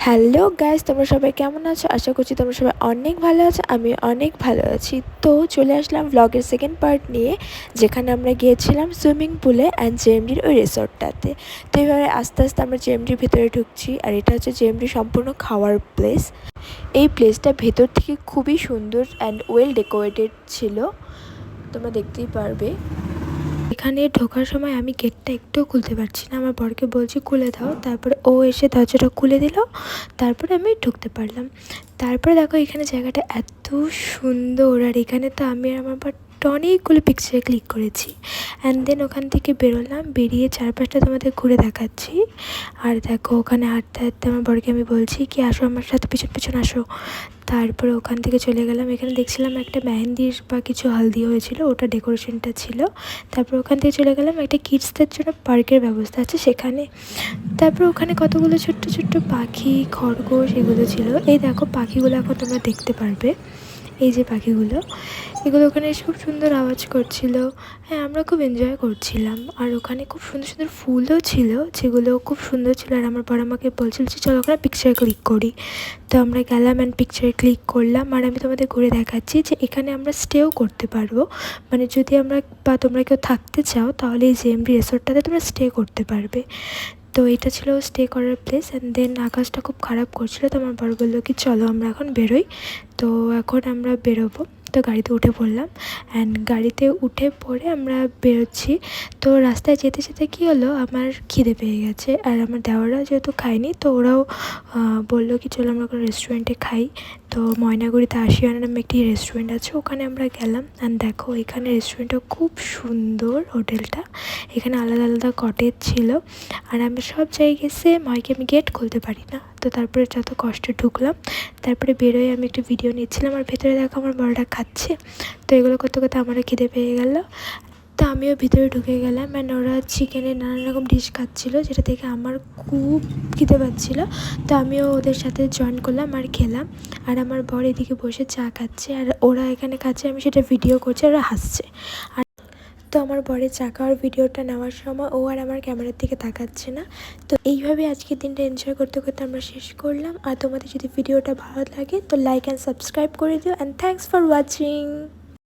Hello guys, তোমরা সবাই কেমন আছো? আশা করছি তোমরা সবাই অনেক ভালো আছো। আমি অনেক ভালো আছি। তো চলে আসলাম ব্লগের সেকেন্ড পার্ট নিয়ে, যেখানে আমরা গিয়েছিলাম সুইমিং পুলে অ্যান্ড জেএমডির ওই রিসর্টটাতে। তো এইভাবে আস্তে আস্তে আমরা জেএমডির ভেতরে ঢুকছি, আর এটা হচ্ছে জেএমডির সম্পূর্ণ খাওয়ার প্লেস। এই প্লেসটা ভেতর থেকে খুবই সুন্দর অ্যান্ড ওয়েল ডেকোরেটেড ছিল, তোমরা দেখতেই পারবে। এখানে ঢোকার সময় আমি গেটটা একটুও খুলতে পারছি না, আমার বরকে বলছি খুলে দাও, তারপরে ও এসে দরজাটা খুলে দিল, তারপরে আমি ঢুকতে পারলাম। তারপরে দেখো এখানে জায়গাটা এত সুন্দর, আর এখানে তো আমি আর আমার বাট অনেকগুলো পিকচারে ক্লিক করেছি। অ্যান্ড দেন ওখান থেকে বেরোলাম, বেরিয়ে চারপাশটা তোমাদের ঘুরে দেখাচ্ছি। আর দেখো ওখানে হাঁটতে হাঁটতে আমার বরকে আমি বলছি কি আসো আমার সাথে, পিছন পিছন আসো। তারপরে ওখান থেকে চলে গেলাম, এখানে দেখছিলাম একটা মেহেন্দির বা কিছু হালদি হয়েছিল, ওটা ডেকোরেশনটা ছিল। তারপর ওখান থেকে চলে গেলাম, একটা কিডসদের জন্য পার্কের ব্যবস্থা আছে সেখানে। তারপর ওখানে কতগুলো ছোট্ট ছোট্ট পাখি, খরগোশ এগুলো ছিল। এই দেখো পাখিগুলো এখন তোমরা দেখতে পারবে, এই যে পাখিগুলো, এগুলো ওখানে এসে খুব সুন্দর আওয়াজ করছিল। হ্যাঁ, আমরা খুব এনজয় করছিলাম। আর ওখানে খুব সুন্দর সুন্দর ফুলও ছিল, যেগুলো খুব সুন্দর ছিল। আর আমার বড় আমাকে বলছিল যে চলো ওখানে পিকচার ক্লিক করি। তো আমরা গেলাম অ্যান্ড পিকচার ক্লিক করলাম। আর আমি তোমাদের ঘুরে দেখাচ্ছি যে এখানে আমরা স্টেও করতে পারবো, মানে যদি আমরা বা তোমরা কেউ থাকতে চাও তাহলে এই জেএমডি রিসোর্টটাতে তোমরা স্টে করতে পারবে। তো এটা ছিল স্টে করার প্লেস। অ্যান্ড দেন আকাশটা খুব খারাপ করছিল, তো আমার বড় বললো কি চলো আমরা এখন বেরোই। তো এখন আমরা বেরোবো, তো গাড়িতে উঠে পড়লাম। অ্যান্ড গাড়িতে উঠে পড়ে আমরা বেরোচ্ছি। তো রাস্তায় যেতে যেতে কী হলো, আমার খিদে পেয়ে গেছে, আর আমার দেওয়ারা যেহেতু খায়নি, তো ওরাও বললো কি চলো আমরা কোনো রেস্টুরেন্টে খাই। তো ময়নাগুড়িতে আশিয়ানা নামে একটি রেস্টুরেন্ট আছে, ওখানে আমরা গেলাম। অ্যান্ড দেখো এখানে রেস্টুরেন্টটা খুব সুন্দর, হোটেলটা এখানে আলাদা আলাদা কটেজ ছিল। আর আমি সব জায়গায় গেছে মাকে আমি গেট খুলতে পারি না, তো তারপরে যত কষ্টে ঢুকলাম। তারপরে বেরোয় আমি একটু ভিডিও নিচ্ছিলাম, আর ভেতরে দেখো আমার বড়টা খাচ্ছে। তো এগুলো করতে করতে আমারও খিদে পেয়ে গেল, তো আমিও ভিতরে ঢুকে গেলাম। অ্যান্ড ওরা চিকেনের নানান রকম ডিশ খাচ্ছিলো, যেটা থেকে আমার খুব খিদে পাচ্ছিলো। তো আমিও ওদের সাথে জয়েন করলাম আর খেলাম। আর আমার বর এদিকে বসে চা খাচ্ছে, আর ওরা এখানে খাচ্ছে, আমি সেটা ভিডিও করছি, আর ওরা হাসছে। আর তো আমার বরের চা খাওয়ার ভিডিওটা নেওয়ার সময় ও আর আমার ক্যামেরার দিকে তাকাচ্ছে না। তো এইভাবে আজকের দিনটা এনজয় করতে করতে আমরা শেষ করলাম। আর তোমাদের যদি ভিডিওটা ভালো লাগে তো লাইক অ্যান্ড সাবস্ক্রাইব করে দিও। And thanks for watching.